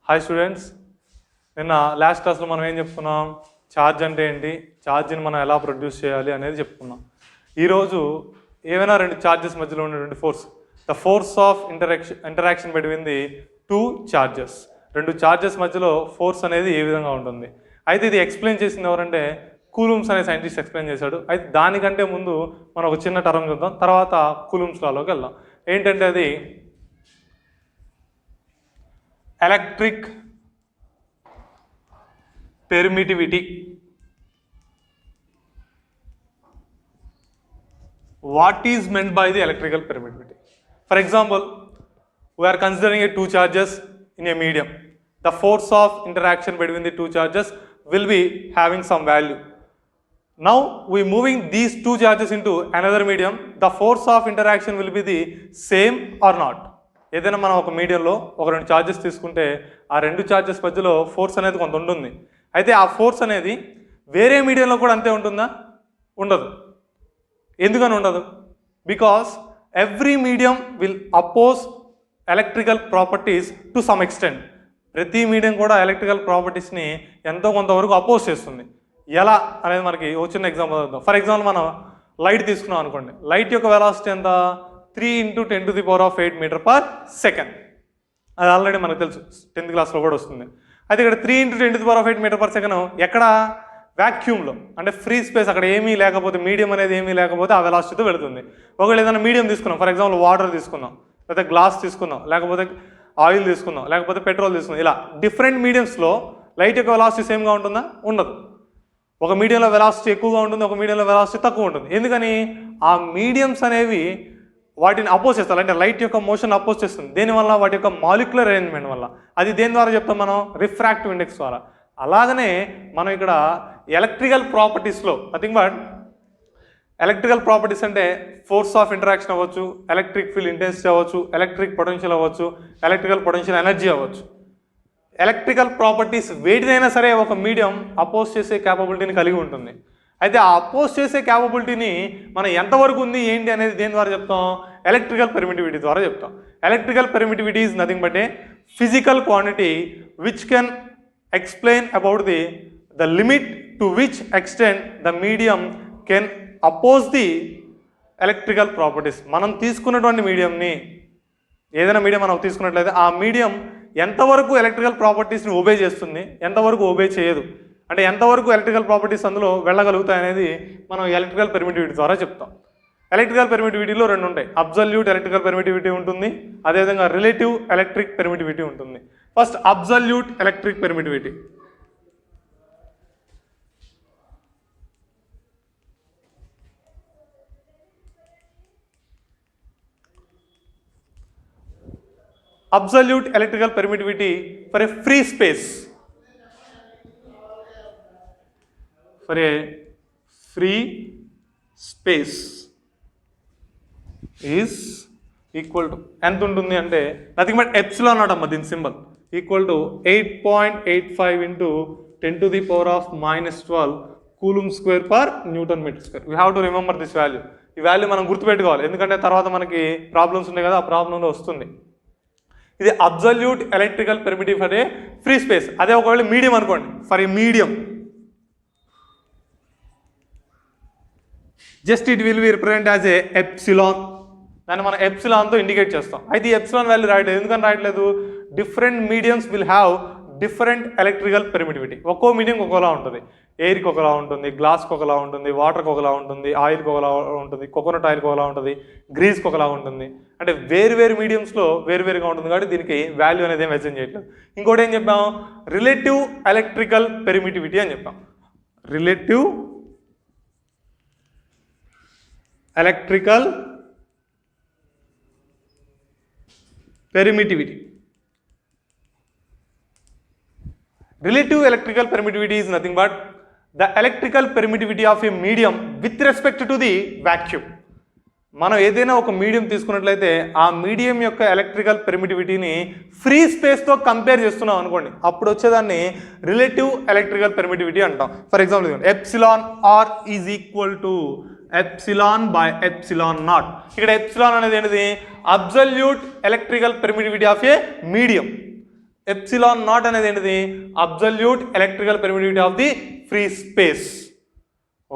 Hi students, నిన్న last క్లాస్లో మనం ఏం చెప్పుకున్నాం? ఛార్జ్ అంటే ఏంటి, ఛార్జ్ని మనం ఎలా ప్రొడ్యూస్ చేయాలి అనేది చెప్పుకున్నాం. ఈరోజు ఏవైనా రెండు ఛార్జెస్ మధ్యలో ఉన్నటువంటి force, the force of interaction between the two charges, రెండు ఛార్జెస్ మధ్యలో ఫోర్స్ అనేది ఏ విధంగా ఉంటుంది. అయితే ఇది ఎక్స్ప్లెయిన్ చేసింది ఎవరంటే కూలుమ్స్ అనే సైంటిస్ట్ ఎక్స్ప్లెయిన్ చేశాడు. అయితే దానికంటే ముందు మనం ఒక చిన్న టర్మ్ చూద్దాం, తర్వాత కూలుమ్స్ లాలోకి వెళ్దాం. ఏంటంటే అది electric permittivity. What is meant by the electrical permittivity? For example, we are considering two charges in a medium. The force of interaction between the two charges will be having some value. Now we moving these two charges into another medium. The force of interaction will be the same or not. ఏదైనా మనం ఒక మీడియంలో ఒక రెండు charges తీసుకుంటే ఆ రెండు charges మధ్యలో ఫోర్స్ అనేది కొంత ఉంటుంది. అయితే ఆ ఫోర్స్ అనేది వేరే మీడియంలో కూడా అంతే ఉంటుందా? ఉండదు. ఎందుకని ఉండదు? Because every medium will oppose electrical properties to some extent. ప్రతి మీడియం కూడా ఎలక్ట్రికల్ ప్రాపర్టీస్ని ఎంతో కొంతవరకు అపోజ్ చేస్తుంది. ఎలా అనేది మనకి ఒక చిన్న ఎగ్జాంపుల్ చూద్దాం. ఫర్ ఎగ్జాంపుల్ మనం లైట్ తీసుకున్నాం అనుకోండి. లైట్ యొక్క వెలాసిటీ ఎంత? 3 × 10⁸ మీటర్ పర్ సెకండ్. అది ఆల్రెడీ మనకు తెలుసు, 10th క్లాస్లో కూడా వస్తుంది. అయితే ఇక్కడ 3 × 10⁸ మీటర్ పర్ సెకండ్ ఎక్కడ? వ్యాక్యూమ్లో, అంటే ఫ్రీ స్పేస్, అక్కడ ఏమీ లేకపోతే, మీడియం అనేది ఏమీ లేకపోతే ఆ వెలాసిటీతో వెళుతుంది. ఒకవేళ ఏదైనా మీడియం తీసుకున్నాం, ఫర్ ఎగ్జాంపుల్ వాటర్ తీసుకుందాం, లేకపోతే గ్లాస్ తీసుకుందాం, లేకపోతే ఆయిల్ తీసుకుందాం, లేకపోతే పెట్రోల్ తీసుకుందాం, ఇలా డిఫరెంట్ మీడియంస్లో లైట్ యొక్క వెలాసిటీ సేమ్గా ఉంటుందా? ఉండదు. ఒక మీడియంలో వెలాసిటీ ఎక్కువగా ఉంటుంది, ఒక మీడియంలో వెలాసిటీ తక్కువ ఉంటుంది. ఎందుకని? ఆ మీడియంస్ అనేవి వాటిని అపోజ్ చేస్తారు, అంటే లైట్ యొక్క మోషన్ అపోజ్ చేస్తుంది. దేనివల్ల? వాటి యొక్క మాలిక్యులర్ అరేంజ్మెంట్ వల్ల. అది దేని ద్వారా చెప్తాం మనం? రిఫ్రాక్టివ్ ఇండెక్స్ ద్వారా. అలాగనే మనం ఇక్కడ ఎలక్ట్రికల్ ప్రాపర్టీస్లో నథింగ్ బట్ ఎలక్ట్రికల్ ప్రాపర్టీస్ అంటే ఫోర్స్ ఆఫ్ ఇంటరాక్షన్ అవ్వచ్చు, ఎలక్ట్రిక్ ఫీల్డ్ ఇంటెన్సిటీ అవ్వచ్చు, ఎలక్ట్రిక్ పొటెన్షియల్ అవ్వచ్చు, ఎలక్ట్రికల్ పొటెన్షియల్ ఎనర్జీ అవ్వచ్చు. ఎలక్ట్రికల్ ప్రాపర్టీస్ వేటినైనా సరే ఒక మీడియం అపోజ్ చేసే క్యాపబిలిటీని కలిగి ఉంటుంది. అయితే ఆ అపోజ్ చేసే క్యాపబిలిటీని మనం ఎంతవరకు ఉంది ఏంటి అనేది దేని ద్వారా చెప్తాం? ఎలక్ట్రికల్ పెర్మిటివిటీ ద్వారా చెప్తాం. Electrical permittivity is nothing but A physical quantity which can explain about the limit to which extent the medium can oppose the electrical properties. మనం తీసుకున్నటువంటి మీడియంని, ఏదైనా మీడియం మనం తీసుకున్నట్లయితే ఆ మీడియం ఎంతవరకు ఎలక్ట్రికల్ ప్రాపర్టీస్ని ఒబే చేస్తుంది, ఎంతవరకు ఒబే చేయదు, అంటే ఎంతవరకు ఎలక్ట్రికల్ ప్రాపర్టీస్ అందులో వెళ్ళగలుగుతాయి అనేది మనం ఎలక్ట్రికల్ పెర్మిటివిటీ ద్వారా చెప్తాం. ఎలక్ట్రికల్ పెర్మిటివిటీలో రెండు ఉంటాయి. అబ్సల్యూట్ ఎలక్ట్రికల్ పెర్మిటివిటీ ఉంటుంది, అదేవిధంగా రిలేటివ్ ఎలక్ట్రిక్ పెర్మిటివిటీ ఉంటుంది. First absolute electric permittivity. Absolute electrical permittivity for a free space. For a free space is equal to ఎంత ఉంటుంది అంటే నథింగ్ బట్ ఎప్సిలాన్ నాట్ అమ్మ, దీని symbol equal to 8.85 × 10⁻⁻12 coulomb square per newton metre square. We have to remember this value. ఈ value మనం గుర్తుపెట్టుకోవాలి, ఎందుకంటే తర్వాత మనకి ప్రాబ్లమ్స్ ఉన్నాయి కదా, ఆ ప్రాబ్లంలో వస్తుంది. ఇది absolute electrical permittive for a free space. అదే ఒకవేళ మీడియం అనుకోండి, for a medium just it will be represent as a epsilon. దాన్ని మనం ఎప్సిలాన్తో ఇండికేట్ చేస్తాం. అయితే ఈ ఎప్సిలాన్ వాల్యూ రాయట్లేదు. ఎందుకని రాయట్లేదు? Different mediums will have different electrical permittivity. ఒక్కో మీడియం ఒకలా ఉంటుంది. ఎయిర్కి ఒకలా ఉంటుంది, గ్లాస్కి ఒకలా ఉంటుంది, వాటర్కి ఒకలా ఉంటుంది, ఆయిల్కి ఒకలా ఉంటుంది, కోకోనట్ ఆయిల్కి ఒకలా ఉంటుంది, గ్రీస్కి ఒకలా ఉంటుంది. అంటే వేరు మీడియంస్లో వేరువేరుగా ఉంటుంది కాబట్టి దీనికి వాల్యూ అనేది ఏం మెన్షన్ చేయట్లేదు. ఇంకోటి ఏం చెప్పాం? రిలేటివ్ ఎలక్ట్రికల్ పెర్మిటివిటీ అని చెప్పాం. Relative electrical permittivity. Relative electrical permittivity is nothing but the electrical permittivity of a medium with respect to the vacuum. మనం ఏదైనా ఒక మీడియం తీసుకున్నట్లయితే ఆ మీడియం యొక్క ఎలక్ట్రికల్ పెర్మిటివిటీని ఫ్రీ స్పేస్తో కంపేర్ చేస్తున్నాం అనుకోండి, అప్పుడు వచ్చేదాన్ని రిలేటివ్ ఎలక్ట్రికల్ పెర్మిటివిటీ అంటాం. For example epsilon R is equal to epsilon by epsilon naught. ఇక్కడ ఎప్సిలాన్ అనేది ఏంటిది? Absolute electrical permittivity of a medium. Epsilon naught అనేది ఏంటిది? Absolute electrical permittivity of the free space.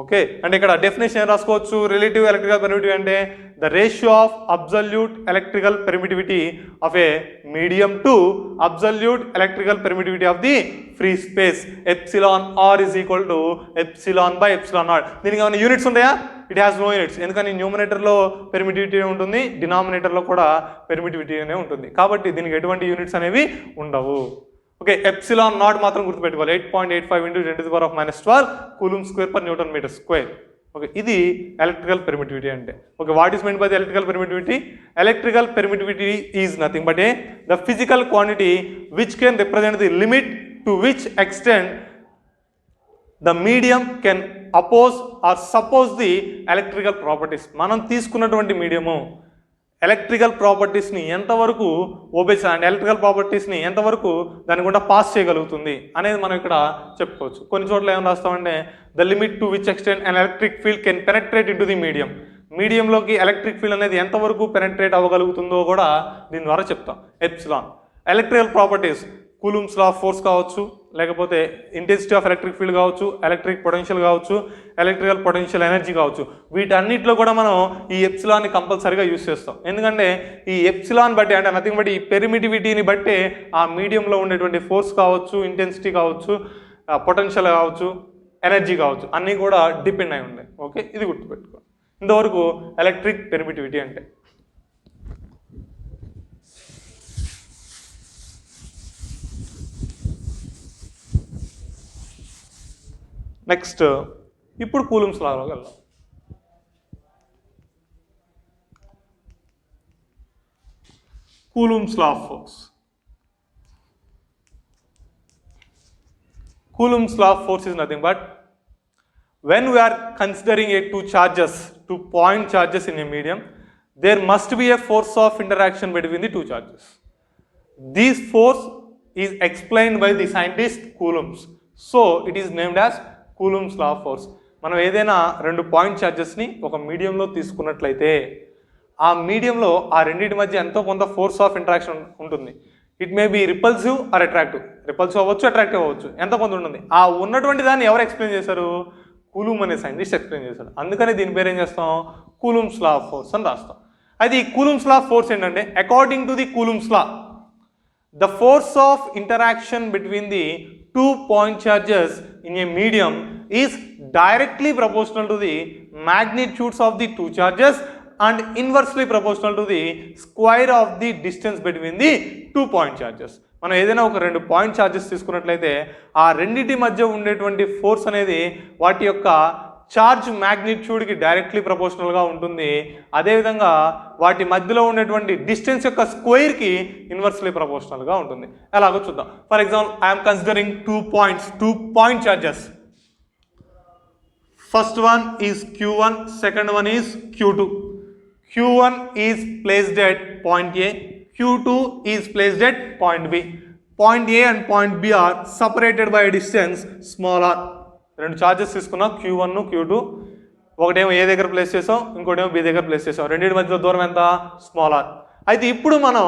Okay, అంటే ఇక్కడ definition ఏం రాసుకోవచ్చు? రిలేటివ్ ఎలక్ట్రికల్ పెర్మిటివిటీ అంటే the ratio of absolute electrical permittivity of a medium to absolute electrical permittivity of the free space. Epsilon R is equal to epsilon by epsilon naught. దీనికి ఏమైనా units ఉంటాయా? It has no units. ఎందుకని న్యూమరేటర్లో permittivity ఉంటుంది, డినామినేటర్లో కూడా permittivity అనే ఉంటుంది. కాబట్టి దీనికి ఎటువంటి యూనిట్స్ అనేవి ఉండవు. ఓకే, ఎప్సిలాన్ నాట్ మాత్రం గుర్తుపెట్టుకోవాలి. 8.85 × 10⁻⁻12 coulomb square per newton metre square. Okay, ఇది ఎలక్ట్రికల్ పెర్మిటివిటీ అంటే. Okay, what is meant by the electrical permittivity? Electrical permittivity is nothing but the physical quantity which can represent the limit to which extent the medium can oppose or suppose the electrical properties. మనం తీసుకున్నటువంటి medium electrical ప్రాపర్టీస్ని ఎంతవరకు obey and electrical ప్రాపర్టీస్ని ఎంతవరకు దాని గుండా pass చేయగలుగుతుంది అనేది మనం ఇక్కడ చెప్పుకోవచ్చు. కొన్ని చోట్ల ఏం రాస్తామంటే the limit to which extent and electric field can penetrate into the medium. మీడియంలోకి ఎలక్ట్రిక్ ఫీల్డ్ అనేది ఎంతవరకు పెనట్రేట్ అవ్వగలుగుతుందో కూడా దీని ద్వారా చెప్తాం. Epsilon electrical properties, coulomb's law of force కావచ్చు, లేకపోతే ఇంటెన్సిటీ ఆఫ్ ఎలక్ట్రిక్ ఫీల్డ్ కావచ్చు, ఎలక్ట్రిక్ పొటెన్షియల్ కావచ్చు, ఎలక్ట్రికల్ పొటెన్షియల్ ఎనర్జీ కావచ్చు. వీటన్నిటిలో కూడా మనం ఈ ఎప్సిలాన్ని కంపల్సరీగా యూజ్ చేస్తాం. ఎందుకంటే ఈ ఎప్సిలాన్ బట్టి అంటే నథింగ్ బట్టి ఈ పెర్మిటివిటీని బట్టి ఆ మీడియంలో ఉండేటువంటి ఫోర్స్ కావచ్చు, ఇంటెన్సిటీ కావచ్చు, పొటెన్షియల్ కావచ్చు, ఎనర్జీ కావచ్చు, అన్నీ కూడా డిపెండ్ అయి ఉన్నాయి. ఓకే, ఇది గుర్తుపెట్టుకో. ఇంతవరకు ఎలక్ట్రిక్ పెర్మిటివిటీ అంటే. నెక్స్ట్ ఇప్పుడు కూలుమ్స్ లాలోకి వెళ్దాం. Coulombs law of force. Coulomb's law of force is nothing but when we are considering two point charges in a medium, there must be a force of interaction between the two charges. This force is explained by the scientist Coulomb's. So it is named as Coulomb's law of force. మనం ఏదైనా రెండు point ఛార్జెస్ని ఒక మీడియంలో తీసుకున్నట్లయితే ఆ మీడియంలో ఆ రెండింటి మధ్య ఎంతో కొంత ఫోర్స్ ఆఫ్ ఇంటరాక్షన్ ఉంటుంది. It may be repulsive or attractive. Repulsive అవ్వచ్చు, అట్రాక్టివ్ అవ్వచ్చు, ఎంత కొంత ఉంటుంది. ఆ ఉన్నటువంటి దాన్ని ఎవరు ఎక్స్ప్లెయిన్ చేశారు? కూలుమ్ అనే సైంటిస్ట్ ఎక్స్ప్లెయిన్ చేశాడు. అందుకని దీని పేరు ఏం చేస్తాం? కూలుమ్స్ లా ఆఫ్ ఫోర్స్ అని రాస్తాం. అది కూలుమ్స్ లా ఆఫ్ ఫోర్స్ ఏంటంటే according to the coulombs law the force of interaction between the 2 point charges in a medium is directly proportional to the magnitudes of the 2 charges and inversely proportional to the square of the distance between the 2 point charges. మనం ఏదైనా ఒక రెండు point charges తీసుకున్నట్లయితే ఆ రెండింటి మధ్య ఉండేటువంటి force అనేది వాటి యొక్క చార్జ్ మ్యాగ్నిట్యూడ్కి డైరెక్ట్లీ ప్రపోర్షనల్గా ఉంటుంది. అదేవిధంగా వాటి మధ్యలో ఉండేటువంటి డిస్టెన్స్ యొక్క స్క్వేర్కి ఇన్వర్స్లీ ప్రపోర్షనల్గా ఉంటుంది. ఎలాగో చూద్దాం. For example I'm considering 2 point charges. First one is Q1, second one is Q2. Q1 is placed at point A, Q2 is placed at point B. Point A and point B are separated by a distance small r. రెండు charges తీసుకున్నాం, Q1, Q2. ఒకటేమో ఏ దగ్గర place చేసాం, ఇంకోటేమో B దగ్గర place చేసాం. రెండింటి మధ్యలో దూరం ఎంత? Small R. అయితే ఇప్పుడు మనం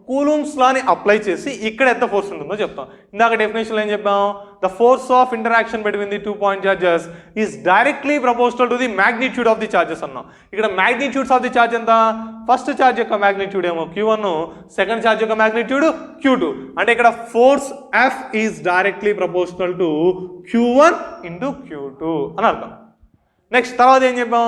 కూలుమ్స్ లాని అప్లై చేసి ఇక్కడ ఎంత ఫోర్స్ ఉంటుందో చెప్తాం. ఇందాక డెఫినేషన్లో ఏం చెప్పాం? The force of interaction between the 2 point charges is directly proportional to the magnitude of the charges అన్నాం. ఇక్కడ మ్యాగ్నిట్యూడ్స్ ఆఫ్ ది చార్జ్ ఎంత? ఫస్ట్ ఛార్జ్ యొక్క మ్యాగ్నిట్యూడ్ ఏమో Q1, సెకండ్ ఛార్జ్ యొక్క మ్యాగ్నిట్యూడ్ Q2. అంటే ఇక్కడ force F is directly proportional to Q1 into Q2 అని అర్థం. నెక్స్ట్ తర్వాత ఏం చెప్పాం?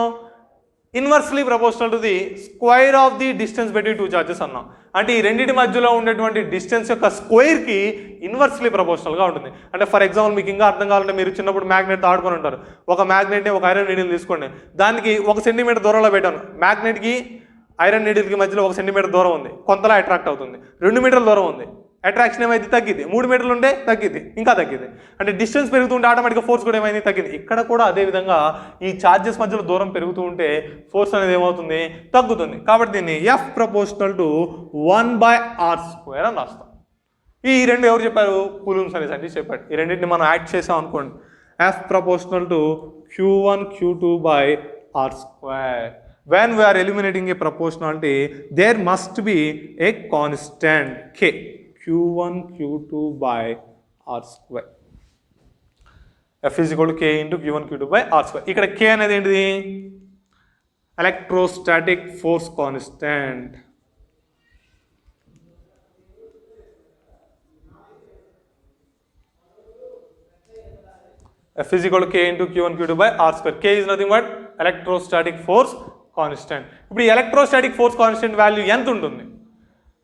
Inversely proportional to the square of the distance between 2 charges అన్నాం. అంటే ఈ రెండింటి మధ్యలో ఉండేటువంటి డిస్టెన్స్ యొక్క స్క్వేర్కి ఇన్వర్స్లీ ప్రపోర్షనల్గా ఉంటుంది. అంటే ఫర్ ఎగ్జాంపుల్ మీకు ఇంకా అర్థం కావాలంటే మీరు చిన్నప్పుడు మ్యాగ్నెట్ ఆడుకొని ఉంటారు. ఒక మ్యాగ్నెట్ని ఒక ఐరన్ నీడిల్ తీసుకోండి, దానికి 1 సెంటీమీటర్ దూరంలో పెట్టాను. మ్యాగ్నెట్కి ఐరన్ నీడిల్కి మధ్యలో 1 సెంటీమీటర్ దూరం ఉంది, కొంతలా అట్రాక్ట్ అవుతుంది. 2 మీటర్ల దూరం ఉంది, అట్రాక్షన్ ఏమైంది? తగ్గింది. 3 మీటర్లు ఉంటే తగ్గింది, ఇంకా తగ్గింది. అంటే డిస్టెన్స్ పెరుగుతుంటే ఆటోమేటిక్గా ఫోర్స్ కూడా ఏమైంది? తగ్గింది. ఇక్కడ కూడా అదేవిధంగా ఈ ఛార్జెస్ మధ్యలో దూరం పెరుగుతూ ఉంటే ఫోర్స్ అనేది ఏమవుతుంది? తగ్గుతుంది. కాబట్టి దీన్ని F ప్రపోర్షనల్ టు 1/r² అని రాస్తాం. ఈ రెండు ఎవరు చెప్పారు? కూలుమ్స్ అనే సైంటిస్ట్ చెప్పాడు. ఈ రెండింటిని మనం యాడ్ చేసాం అనుకోండి, F proportional to Q1 Q2/r². When we are eliminating a proportionality, there must be a constant K. Q1 Q2 by R square. F is equal to K into Q1 Q2 by R square. ఇక్కడ K అనేది ఏంటిది? Electrostatic force constant. F is equal to K into Q1 Q2 by R square. K is nothing but electrostatic force constant. ఇప్పుడు ఈ electrostatic force constant value ఎంత ఉంటుంది?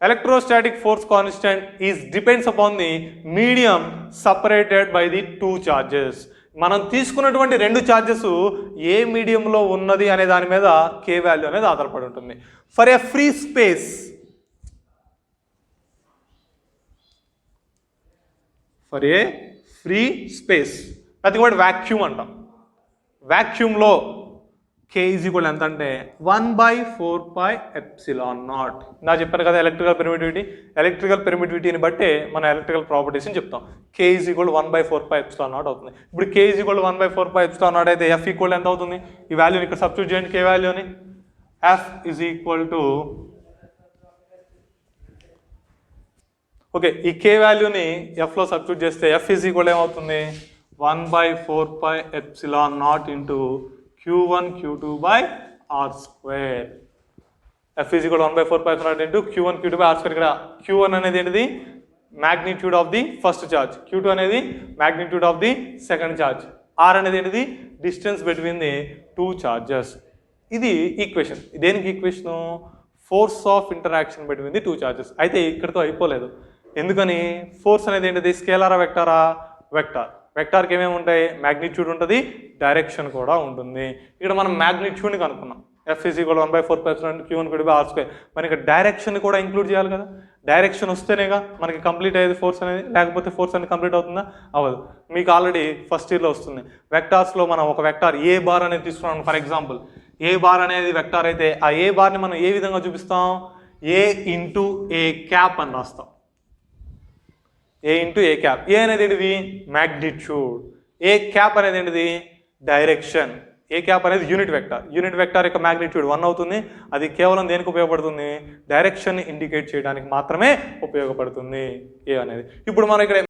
Electrostatic force constant is depends upon the medium separated by the two charges. మనం తీసుకున్నటువంటి రెండు charges ఏ మీడియంలో ఉన్నది అనే దాని మీద K వాల్యూ అనేది ఆధారపడి ఉంటుంది. For a free space, for a free space అది కూడా వ్యాక్యూమ్ అంటాం. వ్యాక్యూమ్లో K ఈజ్ ఈక్వల్ ఎంత అంటే 1/4πε0. నా చెప్పాను కదా ఎలక్ట్రికల్ పెర్మిటివిటీ. ఎలక్ట్రికల్ పెర్మిటివిటీని బట్టే మన ఎలక్ట్రికల్ ప్రాపర్టీస్ని చెప్తాం. K ఈజ్ ఈక్వల్ 1/4πε0 అవుతుంది. ఇప్పుడు K ఈజ్ ఈక్వల్ 1/4πε0 అయితే F ఈక్వల్ ఎంత అవుతుంది? ఈ వాల్యూని ఇక్కడ సబ్స్టిట్యూట్ చేయండి. K వాల్యూని F is equal to okay, ఈ K వాల్యూని Fలో సబ్స్టిట్యూట్ చేస్తే F ఈజ్ ఈక్వల్ ఏమవుతుంది? 1/4πε0 into Q1 Q2 by R square. F is equal to 1/4πε0 into Q1 Q2 by R square. ఇక్కడ Q1 అనేది ఏంటిది? magnitude of the first charge. Q2 అనేది magnitude of the second charge. R అనేది ఏంటిది? distance between the two charges. ఇది equation. దేనికి equation? Force of interaction between the two charges. అయితే ఇక్కడితో అయిపోలేదు. ఎందుకని? ఫోర్స్ అనేది ఏంటిది? స్కేలారా వెక్టారా? వెక్టార్. వెక్టార్కి ఏమేమి ఉంటాయి? మ్యాగ్నిట్యూడ్ ఉంటుంది, డైరెక్షన్ కూడా ఉంటుంది. ఇక్కడ మనం మ్యాగ్నిట్యూడ్ని కనుక్కున్నాం. F is equal to 1/4πε0 Q1 Q2 by R square. మనకి డైరెక్షన్ కూడా ఇంక్లూడ్ చేయాలి కదా. డైరెక్షన్ వస్తేనేగా మనకి కంప్లీట్ అయ్యేది ఫోర్స్ అనేది. లేకపోతే ఫోర్స్ అనేది కంప్లీట్ అవుతుందా? అవ్వదు. మీకు ఆల్రెడీ ఫస్ట్ ఇయర్లో వస్తుంది. వెక్టార్స్లో మనం ఒక వెక్టార్ ఏ బార్ అనేది తీసుకున్నాం. ఫర్ ఎగ్జాంపుల్ ఏ బార్ అనేది వెక్టార్ అయితే ఆ ఏ బార్ని మనం ఏ విధంగా చూపిస్తాం? ఏ ఇంటూ ఏ క్యాప్ అని రాస్తాం. ఏ ఇంటూ ఏ క్యాప్. ఏ అనేది ఏంటిది? మ్యాగ్నిట్యూడ్. ఏ క్యాప్ అనేది ఏంటిది? డైరెక్షన్. ఏ క్యాప్ అనేది యూనిట్ వెక్టార్. యూనిట్ వెక్టార్ యొక్క మ్యాగ్నిట్యూడ్ 1 అవుతుంది. అది కేవలం దేనికి ఉపయోగపడుతుంది? డైరెక్షన్ ఇండికేట్ చేయడానికి మాత్రమే ఉపయోగపడుతుంది ఏ అనేది. ఇప్పుడు మనం ఇక్కడ